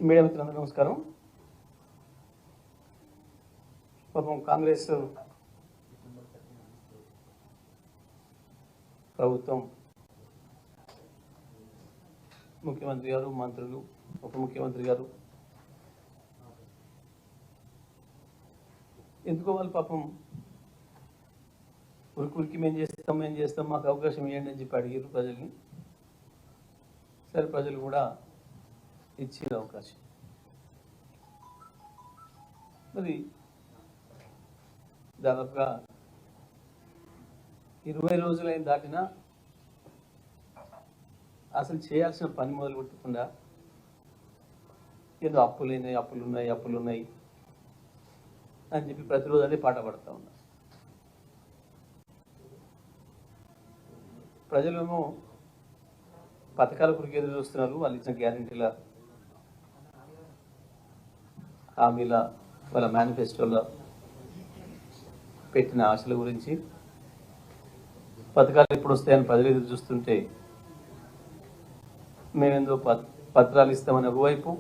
Media మిత్రులందరూ నమస్కారం. పాపం కాంగ్రెస్ ప్రభుత్వం, ముఖ్యమంత్రి గారు, మంత్రులు, ఉప ముఖ్యమంత్రి గారు ఎందుకో వాళ్ళు పాపం ఉరికి మేము చేస్తాం మాకు అవకాశం ఇవ్వండి అని చెప్పి అడిగారు ప్రజల్ని. సరే, ప్రజలు కూడా ఇచ్చిన అవకాశం. మరి దాదాపుగా 20 రోజులైన దాటినా అసలు చేయాల్సిన పని మొదలు పెట్టకుండా ఏదో అప్పులున్నాయి అని చెప్పి ప్రతిరోజు అదే పాట పడుతూ ఉన్నారు. ప్రజలేమో పథకాల గురించి ఎదురు చూస్తున్నారు. వాళ్ళు ఇచ్చిన గ్యారెంటీల, హామీల, వాళ్ళ మేనిఫెస్టోలో పెట్టిన ఆశల గురించి, పథకాలు ఎప్పుడు వస్తాయని ప్రజలు ఎదురు చూస్తుంటే మేమేందో పత్రాలు ఇస్తామని ఒకవైపు,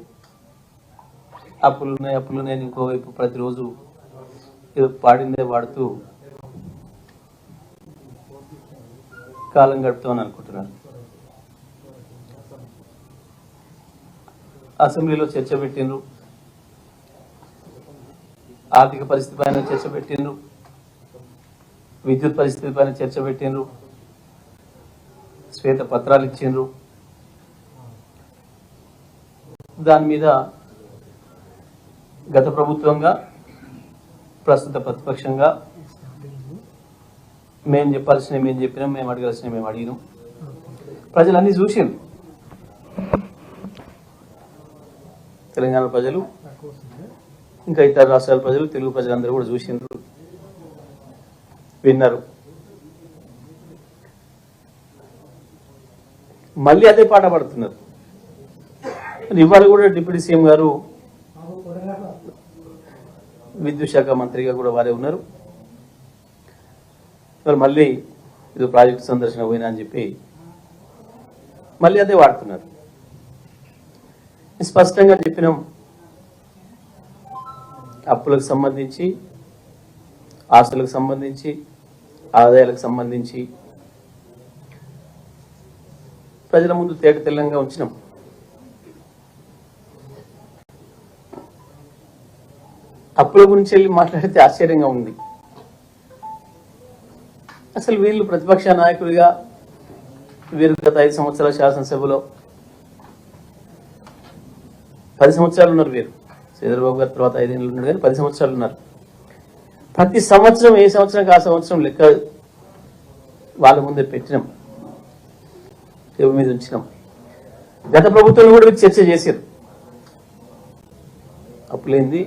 అప్పులున్నాయని ఇంకోవైపు ప్రతిరోజు ఏదో పాడిందే వాడుతూ కాలం గడుపుతామని అనుకుంటున్నారు. అసెంబ్లీలో చర్చ పెట్టిండ్రు, ఆర్థిక పరిస్థితి పైన చర్చ పెట్టిండ్రు, విద్యుత్ పరిస్థితి పైన చర్చ పెట్టిండ్రు, శ్వేత పత్రాలు ఇచ్చిండ్రు. దాని మీద గత ప్రభుత్వంగా, ప్రస్తుత ప్రతిపక్షంగా మేము చెప్పాల్సినవి మేము చెప్పినాం, మేము అడగాల్సినవి మేము అడిగినాం. ప్రజలన్నీ చూసిండ్రు. తెలంగాణ ప్రజలు, ఇంకా ఇతర రాష్ట్రాల ప్రజలు, తెలుగు ప్రజలందరూ కూడా చూసిండ్రు, విన్నారు. మళ్ళీ అదే పాట పడుతున్నారు. ఇవాళ కూడా డిప్యూటీ సీఎం గారు, విద్యుత్ శాఖ మంత్రిగా కూడా వారే ఉన్నారు. మళ్ళీ ఇది ప్రాజెక్టు సందర్శన పోయినా అని చెప్పి మళ్ళీ అదే వాడుతున్నారు. స్పష్టంగా చెప్పినాం, అప్పులకు సంబంధించి, ఆస్తులకు సంబంధించి, ఆదాయాలకు సంబంధించి ప్రజల ముందు తేట తెల్లంగా ఉంచినాం. అప్పుల గురించి వెళ్ళి మాట్లాడితే ఆశ్చర్యంగా ఉంది. అసలు వీళ్ళు ప్రతిపక్ష నాయకుడిగా వీరు గత 5 సంవత్సరాల శాసనసభలో 10 సంవత్సరాలు ఉన్నారు. వీరు శ్రీధర్బాబు గారి తర్వాత 5 ఏళ్ళు ఉన్నారు, కానీ 10 సంవత్సరాలు ఉన్నారు. ప్రతి సంవత్సరం, ఏ సంవత్సరం ఆ సంవత్సరం లెక్క వాళ్ళ ముందే పెట్టినాం, టేబుల్ మీద ఉంచినాం. గత ప్రభుత్వంలో కూడా చర్చ చేశారు. అప్పులేంది,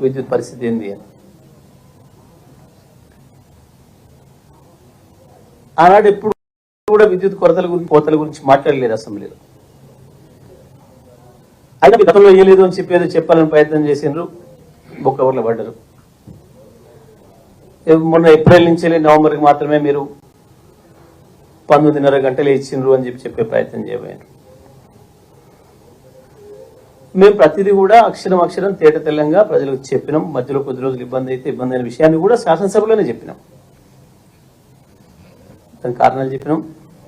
విద్యుత్ పరిస్థితి ఏంది అని. ఆనాడు ఎప్పుడు కూడా విద్యుత్ కోతల గురించి మాట్లాడలేదు అసెంబ్లీలో. అయితే గతంలో వేయలేదు అని చెప్పేది చెప్పాలని ప్రయత్నం చేసిండ్రు, బొక్కవర్లో పడ్డారు. మొన్న ఏప్రిల్ నుంచి నవంబర్కి మాత్రమే మీరు 19.5 గంటలే ఇచ్చిండ్రు అని చెప్పే ప్రయత్నం చేయబోయారు. మేము ప్రతిదీ కూడా అక్షరం తేట తెల్లంగా ప్రజలకు చెప్పినాం. మధ్యలో కొద్ది రోజులు ఇబ్బంది అయిన విషయాన్ని కూడా శాసనసభలోనే చెప్పినాం. దాని కారణాలు చెప్పినాం,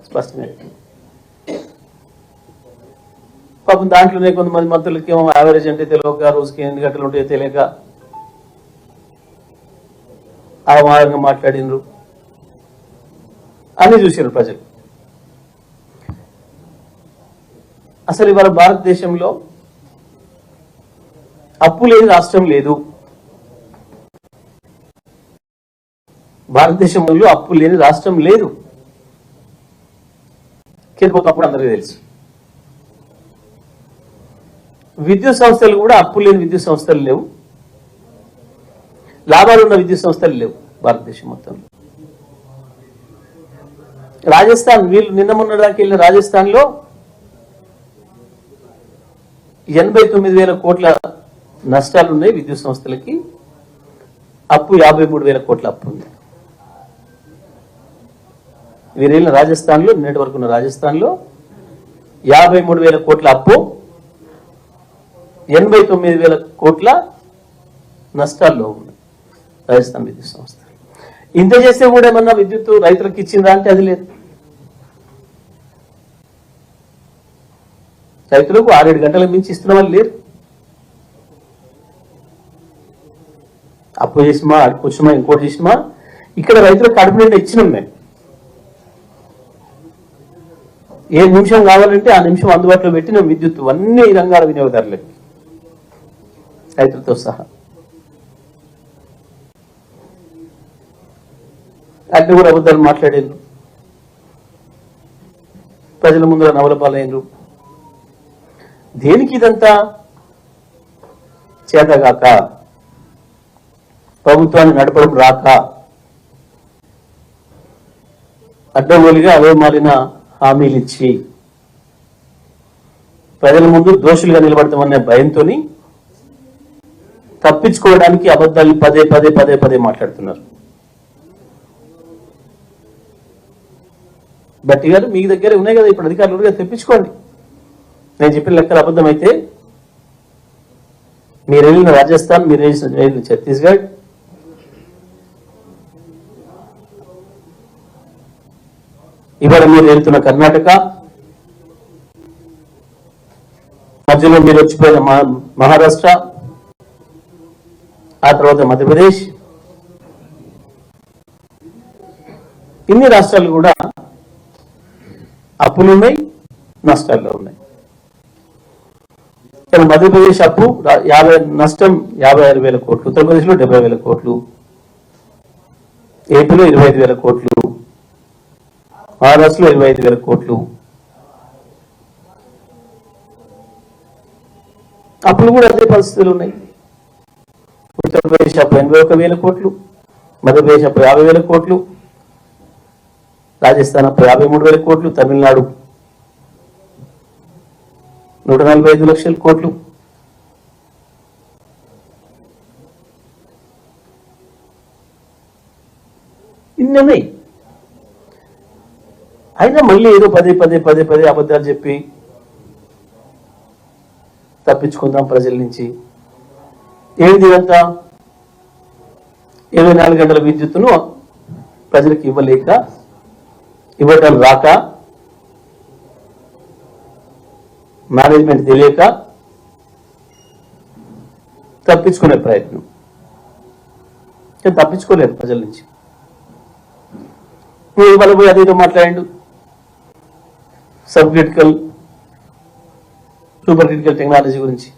స్పష్టంగా చెప్పినాం. పాపం దాంట్లోనే కొంతమంది మంత్రులకి ఏమో యావరేజ్ అంటే తెలియక, రోజుకి 8 గంటలు ఉంటాయో తెలియక అవమానంగా మాట్లాడినరు అని చూసారు ప్రజలు. అసలు ఇవాళ భారతదేశంలో అప్పు లేని రాష్ట్రం లేదు. భారతదేశంలో అప్పు లేని రాష్ట్రం లేదు. అప్పుడు అందరికీ తెలుసు. విద్యుత్ సంస్థలు కూడా అప్పు లేని విద్యుత్ సంస్థలు లేవు, లాభాలు ఉన్న విద్యుత్ సంస్థలు లేవు భారతదేశం మొత్తంలో. రాజస్థాన్, వీళ్ళు నిన్న మొన్న దాకా వెళ్ళిన రాజస్థాన్లో 89,000 కోట్ల నష్టాలు ఉన్నాయి విద్యుత్ సంస్థలకి. అప్పు 53,000 కోట్ల అప్పు ఉంది. వీరేళ్ళ రాజస్థాన్లో, నిన్నటి వరకు ఉన్న రాజస్థాన్లో 53,000 కోట్ల అప్పు, 89,000 కోట్ల నష్టాల్లో ఉన్నాయి రాజస్థాన్ విద్యుత్ సంస్థ. ఇంత చేస్తే కూడా ఏమన్నా విద్యుత్ రైతులకు ఇచ్చిందా అంటే అది లేదు. రైతులకు 6-7 గంటలకు మించి ఇస్తున్న వాళ్ళు లేరు. అప్పు చేసిమా, అడుకొచ్చిమా, ఇంకోటి చేసిమా, ఇక్కడ రైతులకు కడుపు నిండా ఇచ్చినాం మేము. ఏ నిమిషం కావాలంటే ఆ నిమిషం అందుబాటులో పెట్టినాం విద్యుత్ అన్ని రంగాల వినియోగదారులకి, రైతులతో సహా. అట్లా కూడా అబద్ధాలు మాట్లాడేందుకు ప్రజల ముందర నవలపాలైనరు. దేనికి ఇదంతా? చేతగాక, ప్రభుత్వాన్ని నడపడం రాక, అడ్డగోలుగా అవమాలిన హామీలు ఇచ్చి ప్రజల ముందు దోషులుగా నిలబడతామనే భయంతో తప్పించుకోవడానికి అబద్ధాలు పదే పదే పదే పదే మాట్లాడుతున్నారు. బట్టి గారు మీ దగ్గరే ఉన్నాయి కదా ఇప్పుడు అధికారులుగా, తెప్పించుకోండి. నేను చెప్పిన లెక్కలు అబద్ధం అయితే మీరు వెళ్ళిన రాజస్థాన్, మీరు వెళ్ళిన ఛత్తీస్గఢ్, ఇవాళ మీరు వెళ్తున్న కర్ణాటక, మధ్యలో మీరు వచ్చిపోయిన మహారాష్ట్ర, ఆ తర్వాత మధ్యప్రదేశ్, ఇన్ని రాష్ట్రాలు కూడా అప్పులు ఉన్నాయి, నష్టాల్లో ఉన్నాయి. మధ్యప్రదేశ్ అప్పు నష్టం 56,000 కోట్లు, ఉత్తరప్రదేశ్లో 70,000 కోట్లు, ఏపీలో 25,000 కోట్లు, మహారాష్ట్రలో 25,000 కోట్లు. అప్పులు కూడా అదే పరిస్థితులు ఉన్నాయి. ఉత్తరప్రదేశ్ అప్పు 81,000 కోట్లు, మధ్యప్రదేశ్ అప్పు 50,000 కోట్లు, రాజస్థాన్ అప్పు 53,000 కోట్లు, తమిళనాడు 145 లక్షల కోట్లు. ఇన్ని ఉన్నాయి. అయినా మళ్ళీ ఏదో పదే పదే పదే పదే అబద్ధాలు చెప్పి తప్పించుకుందాం ప్రజల నుంచి. ఏంటి ఇదంతా? 24 గంటల విద్యుత్తును ప్రజలకు ఇవ్వటం రాక, మేనేజ్మెంట్ తెలియక తప్పించుకునే ప్రయత్నం. తప్పించుకోలేరు ప్రజల నుంచి. ఇవాళ పోయి అదేదో మాట్లాడండు sub critical, super critical technology గురించి.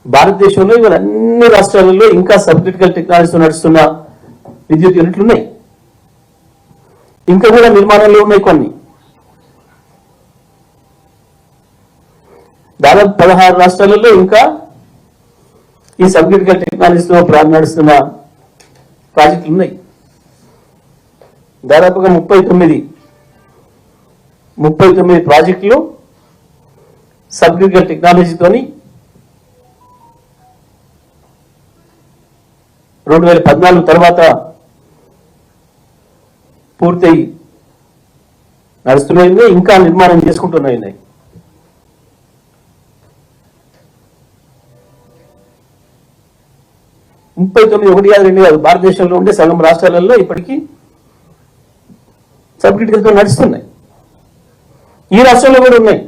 భారతదేశంలో ఇవాళ అన్ని రాష్ట్రాలలో ఇంకా సబ్ క్రిటికల్ టెక్నాలజీతో నడుస్తున్న విద్యుత్ యూనిట్లు ఉన్నాయి. ఇంకా కూడా నిర్మాణంలో ఉన్నాయి కొన్ని. దాదాపు 16 రాష్ట్రాలలో ఇంకా ఈ సబ్ క్రిటికల్ టెక్నాలజీతో నడుస్తున్న ప్రాజెక్టులు ఉన్నాయి. దాదాపుగా 39 ప్రాజెక్టులు సబ్ క్రిటికల్ టెక్నాలజీతోని 2014 తర్వాత పూర్తయి నడుస్తున్నాయి, ఇంకా నిర్మాణం చేసుకుంటున్నాయి. ఒకటి కాదు, 2 కాదు, భారతదేశంలో ఉండే సగం రాష్ట్రాలలో ఇప్పటికీ సబ్ క్రిటికల్తో నడుస్తున్నాయి. ఈ రాష్ట్రంలో కూడా ఉన్నాయి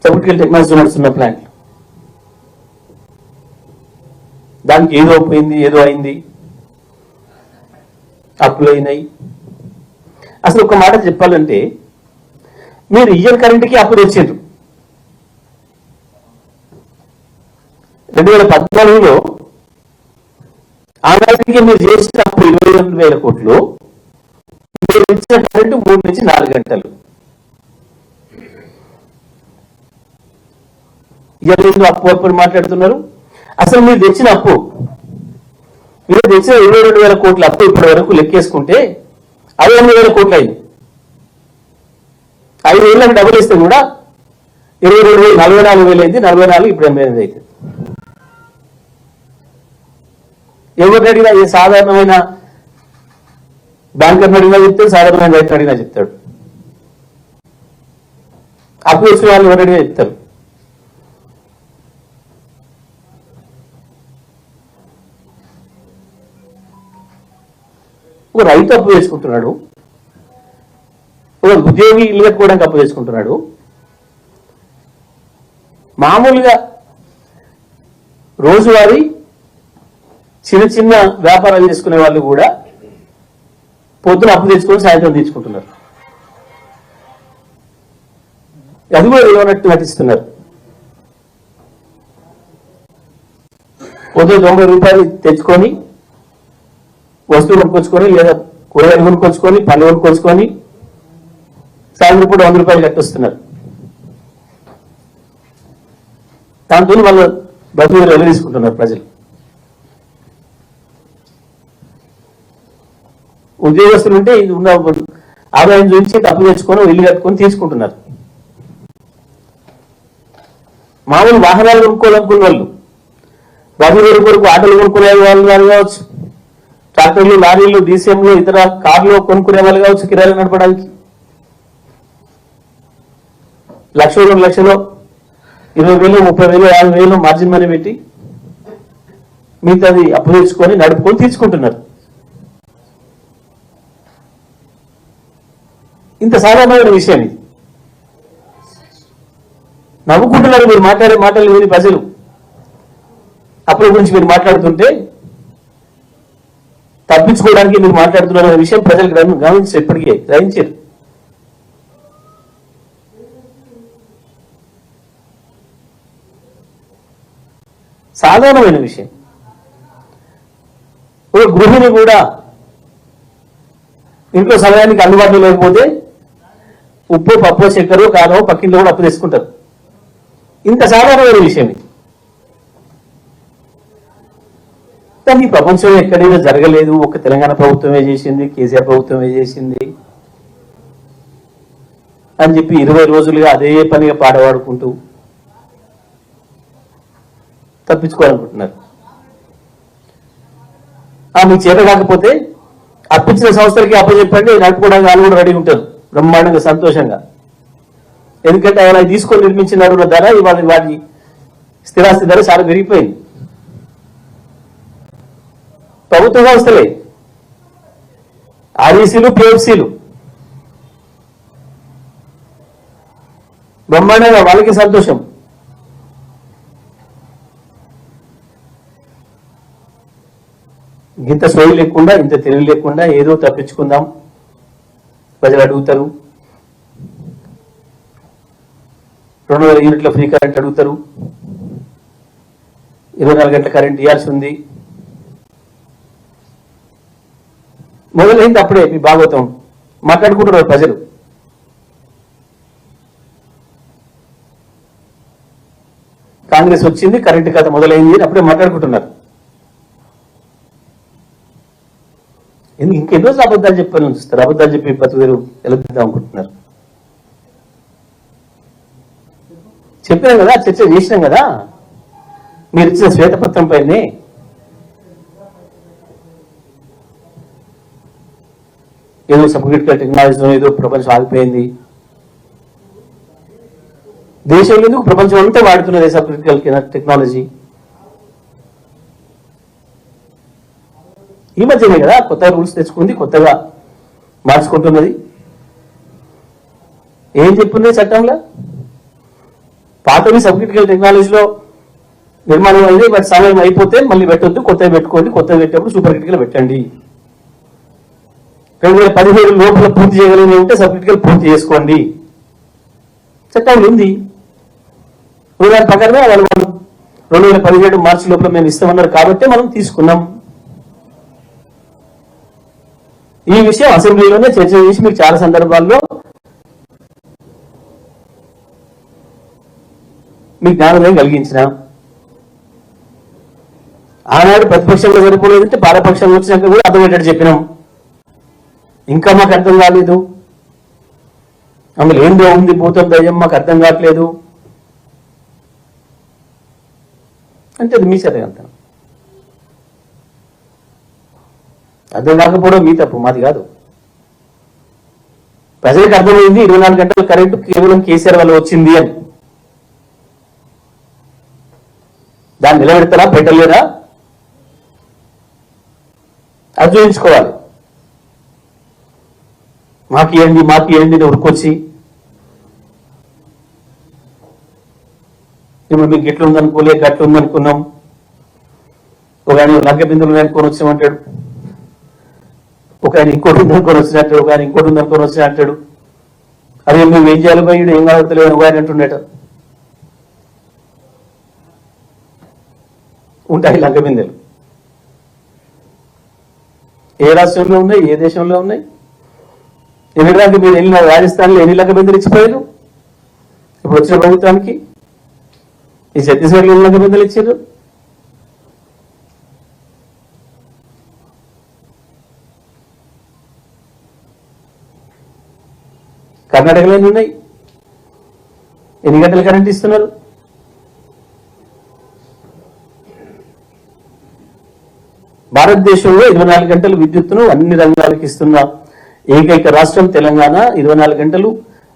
సబ్ క్రిటికల్ టెక్నాలజీతో నడుస్తున్న ప్లాంట్లు. దానికి ఏదో పోయింది, ఏదో అయింది, అప్పులు అయినాయి. అసలు ఒక మాట చెప్పాలంటే, మీరు ఇయ్యర్ కరెంట్కి అప్పు తెచ్చారు. 2014లో ఆనాటికి మీరు చేసిన అప్పు 22,000 కోట్లు, మీరు ఇచ్చిన కరెంటు 3 నుంచి 4 గంటలు. ఇయ్యలేదు అప్పు మాట్లాడుతున్నారు. అసలు మీరు తెచ్చిన అప్పు, మీరు తెచ్చిన 22,000 కోట్ల అప్పు ఇప్పటి వరకు లెక్కేసుకుంటే 58,000 కోట్లు అయింది. 5 ఏళ్ళకి డబుల్ ఇస్తే కూడా 22,000, 44,000 అయింది. 44 ఇప్పుడు 88 అవుతుంది. ఎవరిని అడిగినా, ఏ సాధారణమైన బ్యాంకర్ని అడిగినా చెప్తాడు, సాధారణమైన రైతుని అడిగినా చెప్తాడు. అప్పు తెచ్చుకునే వాళ్ళు ఎవరైనా చెప్తారు. ఒక రైతు అప్పు చేసుకుంటున్నాడు, ఒక ఉద్యోగి ఇల్లు కట్టుకోవడానికి అప్పు చేసుకుంటున్నాడు. మామూలుగా రోజువారీ చిన్న చిన్న వ్యాపారాలు చేసుకునే వాళ్ళు కూడా పొద్దున అప్పు తెచ్చుకొని సాయంత్రం తీసుకుంటున్నారు. అది కూడా ఏమన్నట్టు నటిస్తున్నారు. పొద్దున 90 రూపాయలు తెచ్చుకొని వస్తువులు కొనుక్కొచ్చుకొని, లేదా కూరగాయలు కొనుక్కొచ్చుకొని, పళ్ళు కొనుక్కొచ్చుకొని సాయంత్రం పూట 100 రూపాయలు కట్టొస్తున్నారు. దాంతో వాళ్ళు బతుకు వెళ్ళి తీసుకుంటున్నారు ప్రజలు. ఉద్యోగస్తులు ఉంటే ఇది ఉన్న ఆదాయం చూపించి తప్పు తెచ్చుకొని ఇల్లు కట్టుకొని తీసుకుంటున్నారు. మామూలు వాహనాలు కొనుక్కోవాలనుకున్న వాళ్ళు, రవి కొరకు ఆటోలు కొనుక్కునే వాళ్ళు కావచ్చు, ట్రాక్టర్లు, లారీలు, డీసీఎంలు, ఇతర కార్లు కొనుక్కునే వాళ్ళు కావచ్చు, కిరాయిలు నడపడానికి 1,00,000, 2 లక్షలు, 20,000, 30,000, 50,000 మార్జిన్ మనీ పెట్టి మిగతాది అప్పు తెచ్చుకొని నడుపుకొని తీసుకుంటున్నారు. ఇంత సాధారణమైన విషయం ఇది. నవ్వుకుంటున్నారు మీరు మాట్లాడే మాటలు విని ప్రజలు. అప్పుల గురించి మీరు మాట్లాడుతుంటే తప్పించుకోవడానికి మీరు మాట్లాడుతున్న విషయం ప్రజలు గమనించారు, ఎప్పటికీ గ్రహించారు. సాధారణమైన విషయం. ఒక గృహిణి కూడా ఇంట్లో సమయానికి అందుబాటులో లేకపోతే ఉప్పు, పప్పు, చక్కెర, కారం పక్కింట్లో కూడా అప్పు తీసుకుంటారు. ఇంత సాధారణమైన విషయం ఇది. కానీ ప్రపంచంలో ఎక్కడైనా జరగలేదు. ఒక తెలంగాణ ప్రభుత్వమే చేసింది, కేసీఆర్ ప్రభుత్వమే చేసింది అని చెప్పి 20 రోజులుగా అదే పనిగా పాడవాడుకుంటూ తప్పించుకోవాలనుకుంటున్నారు. మీకు చేత కాకపోతే అప్పించిన సంస్థలకి అప్పచెప్పండి, నడుపుకోవడానికి వాళ్ళు కూడా రెడీ ఉంటారు బ్రహ్మాండంగా, సంతోషంగా. ఎందుకంటే ఆయన తీసుకొని నిర్మించిన ధర ఇవాళ వాటి స్థిరాస్తి ధర చాలా పెరిగిపోయింది. ప్రభుత్వ సంస్థలే, ఆర్ఈసీలు, పిఎఫ్సీలు బ్రహ్మాండంగా, వాళ్ళకి సంతోషం. ఇంత సోయి లేకుండా, ఇంత తెలివి లేకుండా ఏదో తప్పించుకుందాం ప్రజలు అడుగుతారు. 200 యూనిట్ల ఫ్రీ కరెంట్ అడుగుతారు, 24 గంటల కరెంట్ ఇవ్వాల్సి ఉంది. మొదలైంది అప్పుడే మీ భాగవతం. మాట్లాడుకుంటున్నారు ప్రజలు. కాంగ్రెస్ వచ్చింది, కరెంటు కథ మొదలైంది అని అప్పుడే మాట్లాడుకుంటున్నారు. ఇంకెన్ని రోజులు అబద్ధాలు చెప్పాలని చూస్తారు. అబద్ధాలు చెప్పి బతుకుదేరు ఎలా దిద్దాం అనుకుంటున్నారు. చెప్పాం కదా, చర్చ చేసినాం కదా, మీరు ఇచ్చిన శ్వేతపత్రం పైనే. ఏదో సబ్క్రిటికల్ టెక్నాలజీలో ఏదో ప్రపంచం ఆగిపోయింది. దేశంలో ఎందుకు ప్రపంచం అంతా వాడుతున్నది సబ్క్రిటికల్ టెక్నాలజీ. ఈ మధ్యనే కదా కొత్త రూల్స్ తెచ్చుకుంది, కొత్తగా మార్చుకుంటున్నది. ఏం చెప్పుంది చట్టంలో? పాతవి సబ్క్రిటికల్ టెక్నాలజీలో నిర్మాణం అయింది, బట్ సమయం అయిపోతే మళ్ళీ పెట్టొద్దు, కొత్తవి పెట్టుకోండి, కొత్తవి పెట్టేప్పుడు సూపర్ క్రిటికల్ పెట్టండి. 2017 లోపల పూర్తి చేయగలిగి ఉంటే సబ్ క్రిటికల్ పూర్తి చేసుకోండి. చట్టంలో ఉంది. దాని ప్రకారమే వాళ్ళు 2017 మార్చి లోపల మేము ఇస్తామన్నారు కాబట్టి మనం తీసుకున్నాం. ఈ విషయం అసెంబ్లీలోనే చర్చ చేసి మీకు చాలా సందర్భాల్లో మీకు జ్ఞానోదయం కలిగించిన. ఆనాడు ప్రతిపక్షంలో సరిపోలేదంటే పాలపక్షంలో వచ్చినాక కూడా అర్థమయ్యేటట్టు చెప్పినాం. ఇంకా మాకు అర్థం కాలేదు, అందులో ఏందో ఉంది భూతం దయ్యం మాకు అర్థం కావట్లేదు అంటే అది మీ సరే. అంత అర్థం కాకపోవడం మీ తప్పు, మాది కాదు. ప్రజలకు అర్థమైంది 24 గంటల కరెంటు కేవలం కేసీఆర్ వల్ల వచ్చింది అని. దాన్ని నిలబెడతారా, పెట్టలేరా అది చూపించుకోవాలి. మాకు ఇవ్వండి ఉరికొచ్చి ఇప్పుడు మీకు గిట్లు ఉందనుకోలే, గట్లు ఉందనుకున్నాం. ఒక ఆయన లంక బిందులు అనుకొని వచ్చామంటాడు, ఒక ఆయన ఇంకోటి ఉందనుకొని వచ్చినట్టాడు, ఒక ఆయన ఇంకోటి ఉందనుకొని వచ్చినట్టాడు. అదే మేము ఏం చేయాలి పోయి ఏం కావట్లేదు ఒక ఆయన అంటుండేట. ఉంటాయి లంక బిందెలు. ఏ రాష్ట్రంలో ఉన్నాయి, ఏ దేశంలో ఉన్నాయి? ఎన్నికలకు మీరు వెళ్ళిన రాజస్థాన్లో ఎన్ని లంక బిందెలు ఇచ్చిపోయారు ఇప్పుడు వచ్చిన ప్రభుత్వానికి? ఈ ఛత్తీస్గఢ్లో ఎన్ని లంక బిందెలు ఇచ్చారు? కర్ణాటకలో ఎన్ని ఉన్నాయి? ఎన్ని గంటలు కరెంట్ ఇస్తున్నారు? భారతదేశంలో 24 గంటలు విద్యుత్తును అన్ని రంగాలకు ఇస్తున్న ఏకైక రాష్ట్రం తెలంగాణ. 24 గంటలు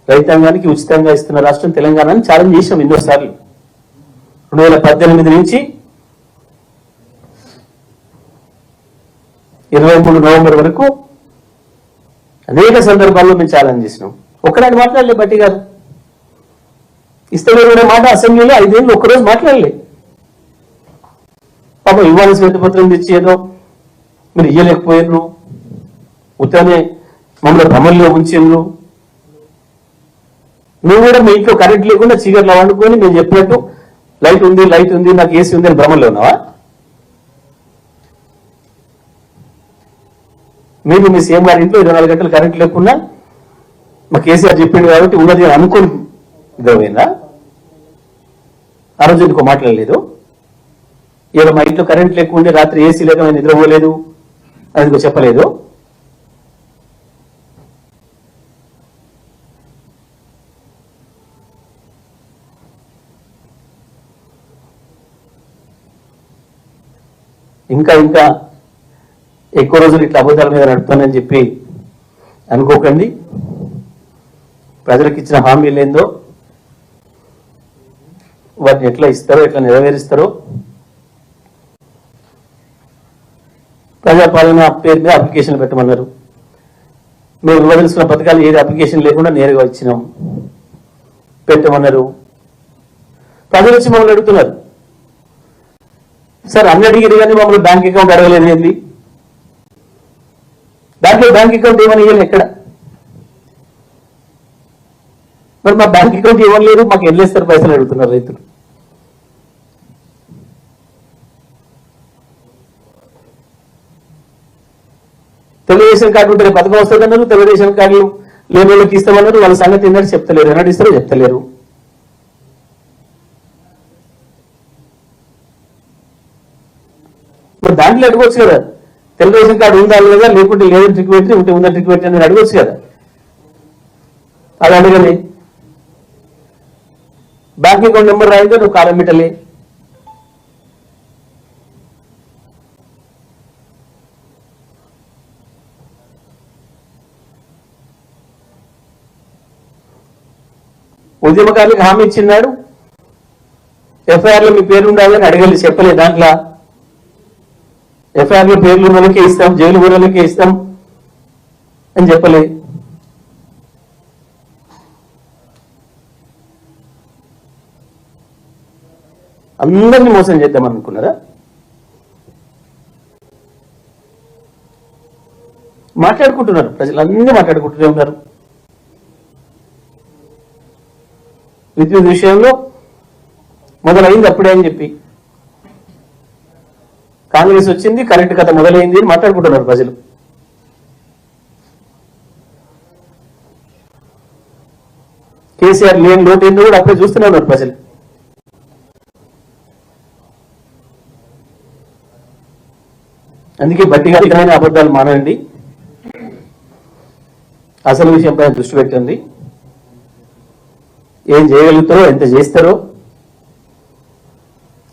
రైతాంగానికి ఉచితంగా ఇస్తున్న రాష్ట్రం తెలంగాణ అని ఛాలెంజ్ చేశాం ఎన్నోసార్లు. 2018 నుంచి 23 నవంబర్ వరకు అనేక సందర్భాల్లో మేము ఛాలెంజ్ చేసినాం. ఒక్కనాడు మాట్లాడలే బట్టి గారు. ఇష్టమైన మాట అసెంబ్లీలో 5 ఏళ్ళు ఒక్కరోజు మాట్లాడలే. పాపం ఇవ్వాలి శ్వేతపత్రం తెచ్చి ఏదో మీరు ఇయ్యలేకపోయినరు, ఉత్తనే మమ్మల్ని భ్రమల్లో ఉంచిండ్రు. నువ్వు కూడా మీ ఇంట్లో కరెంట్ లేకుండా చీకట్లో వండుకొని మేము చెప్పినట్టు లైట్ ఉంది నాకు ఏసీ ఉంది అని భ్రమంలో ఉన్నావా? మీరు మీ సీఎం గారి ఇంట్లో 24 గంటలు కరెంట్ లేకుండా మా కేసీఆర్ చెప్పిండు కాబట్టి ఉన్నది అనుకోని ఇదైందా? ఆ రోజు ఎందుకో మాట్లాడలేదు. ఇలా మా ఇంట్లో కరెంట్ లేకుండే రాత్రి ఏసీ లేక మేము నిద్రపోలేదు అందుకో చెప్పలేదు. ఇంకా ఇంకా ఎక్కువ రోజులు ఇట్లా అబద్ధాల మీద నడుపుతానని చెప్పి అనుకోకండి. ప్రజలకు ఇచ్చిన హామీలు ఏందో వాటిని ఎట్లా ఇస్తారో, ఎట్లా నెరవేరుస్తారో, ప్రజాపాలన పేరు మీద అప్లికేషన్ పెట్టమన్నారు. మేము ఇవ్వదలసిన పథకాలు ఏది అప్లికేషన్ లేకుండా నేరుగా ఇచ్చినాం, పెట్టమన్నారు. ప్రజలు వచ్చి మమ్మల్ని అడుగుతున్నారు, సార్ అన్ని అడిగిరు కానీ మమ్మల్ని బ్యాంక్ అకౌంట్ అడగలేదు ఏంది? దాంట్లో బ్యాంక్ అకౌంట్ ఏమని ఇవ్వాలి ఎక్కడ? మరి మా బ్యాంక్ అకౌంట్ ఇవ్వలేదు, మాకు ఎల్లేస్తారు పైసలు అడుగుతున్నారు రైతులు. తెలుగుదేశం కార్డు ఉంటే పథకం వస్తుందన్నారు, తెలుగుదేశం కార్డులు లేని వాళ్ళకి ఇస్తామన్నారు. వాళ్ళ సంగతి ఏంటంటే చెప్తలేరు, ఎన్నడూ ఇస్తారో చెప్తలేరు. మరి దాంట్లో అడగవచ్చు కదా, తెలుగుదేశం కార్డు ఉందా లేదా, లేకుంటే లేదని ట్రిక్ పెట్టి ఉంటే ఉందని ట్రిక్ పెట్టి అని అడగవచ్చు కదా. అది అడగలే. బ్యాంక్ అకౌంట్ నెంబర్ రాయితే నువ్వు కాలం పెట్టలే. ఉద్యమకారులకు హామీ ఇచ్చిన్నాడు, ఎఫ్ఐఆర్ లో మీ పేరు ఉండాలని అడగలి, చెప్పలేదు. దాంట్లో ఎఫ్ఐఆర్ లో పేర్లు ఉన్న వాళ్ళకే ఇస్తాం, జైలు ఊరలకే ఇస్తాం అని చెప్పలే. అందరినీ మోసం చేద్దాం అనుకున్నారా? మాట్లాడుకుంటున్నారు, ప్రజలందరూ మాట్లాడుకుంటూనే ఉన్నారు. విద్యుత్ విషయంలో మొదలైంది అప్పుడే అని చెప్పి కాంగ్రెస్ వచ్చింది, కరెంటు కథ మొదలైంది అని మాట్లాడుకుంటున్నారు ప్రజలు. కేసీఆర్ లేని లోటు ఏందో కూడా అప్పుడే చూస్తున్నారు ప్రజలు. అందుకే బట్టిగా ఇకనైన అబద్ధాలు మానండి, అసలు విషయంపై దృష్టి పెట్టండి. ఏం చేయగలుగుతారో, ఎంత చేస్తారో.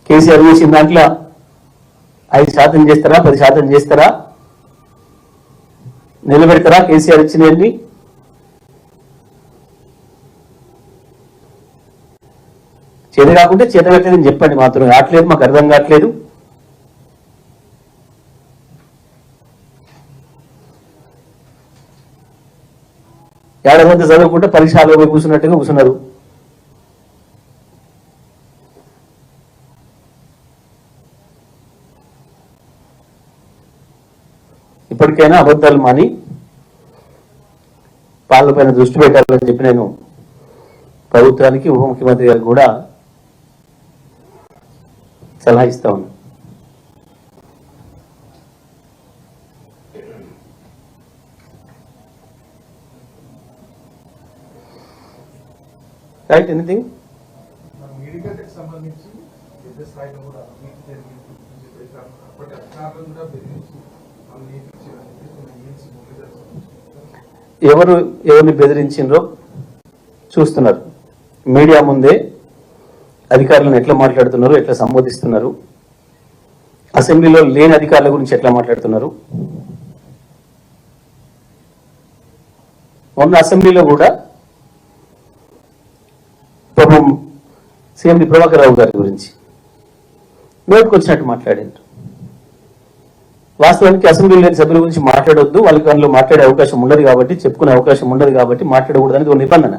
కేసీఆర్ చేసిన దాంట్లో 5% చేస్తారా, 10% చేస్తారా, నిలబెడతారా? కేసీఆర్ ఇచ్చినవి చేత కాకుంటే చేత కట్టలేదని చెప్పండి, మాత్రం కావట్లేదు, మాకు అర్థం కావట్లేదు. ఏడాదంతా చదువుకుంటే పరీక్షలో పోయి కూర్చున్నట్టుగా కూర్చున్నారు. ఇప్పటికైనా అబద్ధాలు మాని పాలనపైన దృష్టి పెట్టాలని చెప్పి నేను ప్రభుత్వానికి, ఉప ముఖ్యమంత్రి గారికి కూడా సలహా ఇస్తా ఉన్నా. రైట్, ఎనీథింగ్ ఎవరిని బెదిరించిండ్రో చూస్తున్నారు. మీడియా ముందే అధికారులను ఎట్లా మాట్లాడుతున్నారు, ఎట్లా సంబోధిస్తున్నారు, అసెంబ్లీలో లేని అధికారుల గురించి ఎట్లా మాట్లాడుతున్నారు. మొన్న అసెంబ్లీలో కూడా పాపం సీఎం ప్రభాకర్ రావు గారి గురించి నోటుకు వచ్చినట్టు మాట్లాడారు. వాస్తవానికి అసెంబ్లీలో లేని సభ్యుల గురించి మాట్లాడొద్దు, వాళ్ళకి అందులో మాట్లాడే అవకాశం ఉండదు కాబట్టి, చెప్పుకునే అవకాశం ఉండదు కాబట్టి మాట్లాడకూడదు అనేది ఒక నిబంధన.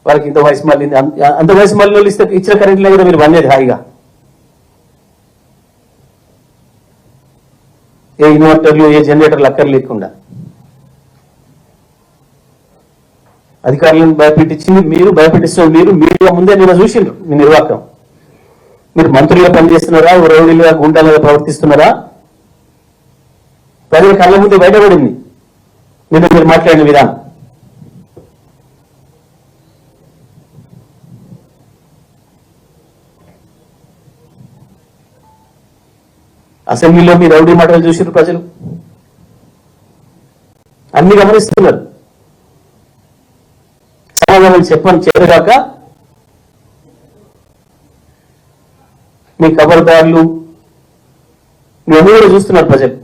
వాళ్ళకి ఇంత వయసు మళ్ళీ అంత వయసు మళ్ళీ ఇస్తే ఇచ్చిన కరెంట్లో కూడా మీరు బందేది హాయిగా. ఏ ఇన్వర్టర్లు, ఏ జనరేటర్లు అక్కర్ లేకుండా అధికారులను భయపెట్టించింది మీరు, భయపెట్టిస్తున్న మీరు. మీడియా ముందే నేను చూసిండ్రు మీ నిర్వాహకం. మీరు మంత్రులుగా పనిచేస్తున్నారా, రౌడీలుగా, గుండాలుగా ప్రవర్తిస్తున్నారా? ప్రజల కళ్ళ ముందే బయటపడింది నిన్న మీరు మాట్లాడిన విధానం. అసెంబ్లీలో మీ రౌడీ మాటలు చూసిరు ప్రజలు, అన్ని గమనిస్తున్నారు. సమాధానం చెప్పని చేరగాక మీ ఖబర్దారులు మీ అన్ని కూడా చూస్తున్నారు ప్రజలు.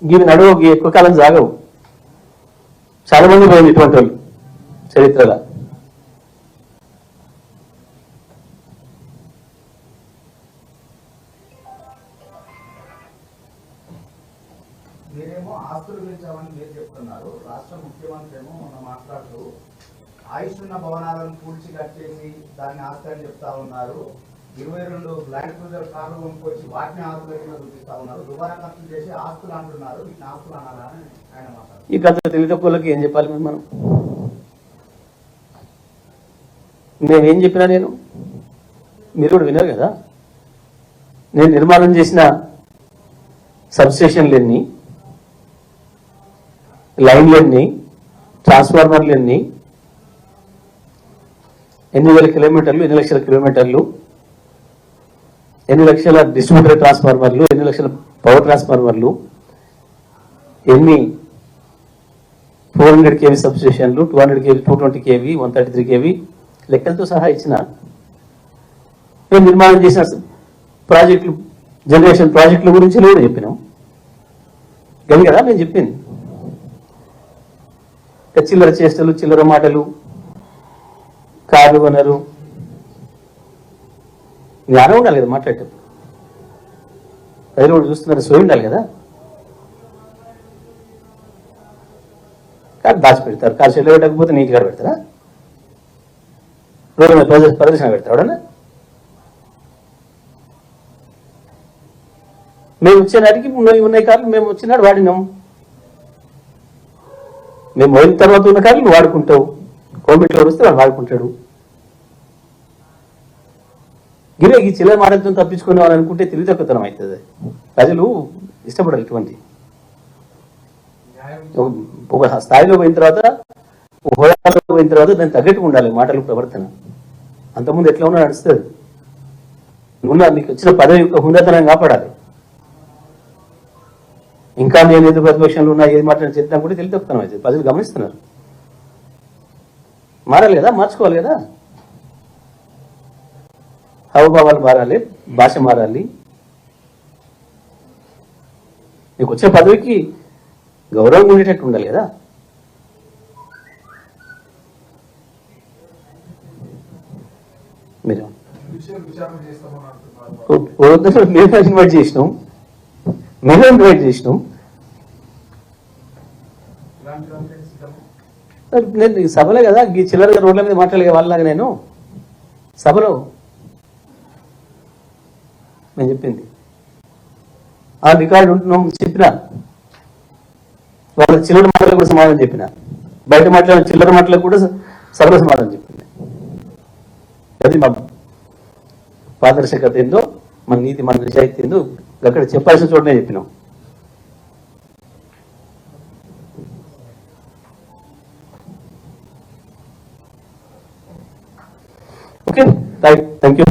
దీని నడువు ఎక్కువ కాలం సాగవు. చాలా మంది పోయింది ఇటువంటి వాళ్ళు చరిత్రగా. మీరేమో ఆస్తులు పెంచామని మీరు చెప్తున్నారు. రాష్ట్ర ముఖ్యమంత్రి ఏమో మొన్న మాట్లాడుతూ ఆయుష్ ఉన్న భవనాలను కూల్చి కట్టేసి దాన్ని ఆస్తి అని చెప్తా ఉన్నారు. 22 ల్యాండ్ క్రూజర్ కార్లు కొనుక్కొచ్చి వాటిని ఆస్తుల కింద చూపిస్తా ఉన్నారు. దుబారా ఖర్చు చేసి ఆస్తులు అంటున్నారు. వీటిని ఆస్తులు అనాలా అని ఆయన మాట్లాడారు. ఈ కథ తెలియకపోలకి ఏం చెప్పాలి మనం? నేనేం చెప్పినా మీరు కూడా విన్నారు కదా. నేను నిర్మాణం చేసిన సబ్స్టేషన్లు ఎన్ని, లైన్లు ఎన్ని, ట్రాన్స్ఫార్మర్లు ఎన్ని, ఎన్ని వేల కిలోమీటర్లు, ఎన్ని లక్షల కిలోమీటర్లు, ఎన్ని లక్షల డిస్ట్రిబ్యూటర్ ట్రాన్స్ఫార్మర్లు, ఎన్ని లక్షల పవర్ ట్రాన్స్ఫార్మర్లు, ఎన్ని 400 kV సబ్స్టేషన్లు, 200 kV, 220 kV, 133 kV లెక్కలతో సహా ఇచ్చిన. మేము నిర్మాణం చేసిన ప్రాజెక్టులు, జనరేషన్ ప్రాజెక్టుల గురించి కూడా చెప్పినాం. గది కదా నేను చెప్పింది. చిల్లర చేష్టలు, చిల్లర మాటలు, కార్లు కొనరు, జ్ఞానం ఉండాలి కదా మాట్లాడేటప్పుడు. ప్రజలు కూడా చూస్తున్నారు, సోయి ఉండాలి కదా. కాదు దాచిపెడతారు, కాదు చెల్లు పెట్టకపోతే నీట్గా పెడతారా? రోడ్డు మీద ప్రదర్శన పెడతారు ఎవడన్నా? మేము వచ్చే నాటికి ఉన్నాయి కార్లు మేము వచ్చినాడు వాడినాం. మేము పోయిన తర్వాత ఉన్న కార్లు నువ్వు వాడుకుంటావు, కోవిడ్లో వస్తే వాడు వాడుకుంటాడు. గిరే ఈ చిల్లర మాటలతో తప్పించుకునే వాళ్ళు అనుకుంటే తెలివి తక్కువతనం అవుతుంది. ప్రజలు ఇష్టపడాలి ఇటువంటి. ఒక స్థాయిలో పోయిన తర్వాత, ఒక హోదాలో పోయిన తర్వాత దాన్ని తగ్గట్టుగా ఉండాలి మాటలు, ప్రవర్తన. అంతకుముందు ఎట్లా ఉన్నా నడుస్తుంది. నీకు వచ్చిన పదవి యొక్క హుందాతనం కాపాడాలి. ఇంకా నేను ఎందుకు ప్రతిపక్షంలో ఉన్నా, ఏది మాట్లాడి చెప్తాం కూడా తెలివి తక్కువతనం అవుతుంది. ప్రజలు గమనిస్తున్నారు. మారాలి కదా, మార్చుకోవాలి కదా. హావభావాలు మారాలి, భాష మారాలి. నీకు వచ్చే పదవికి గౌరవం ఉండేటట్టు ఉండాలి కదా. మీరు మేమే ఇన్వైట్ చేసినాం, నేను సభలో కదా ఈ చిల్లరగా రోడ్ల మీద మాట్లాడే వాళ్ళలాగా నేను సభలో నేను చెప్పింది ఆ రికార్డు ఉంటున్నాం చెప్పిన, వాళ్ళ చిల్లర మాటలకు కూడా సమాధానం చెప్పిన, బయట మాట్లాడిన చిల్లర మాటలకు కూడా సభలో సమాధానం చెప్పింది. అది మా పారదర్శకత ఏందో, మన నీతి మన నిజాయితీ ఏందో అక్కడ చెప్పాల్సిన చోటనే చెప్పినాం. Okay, thank you.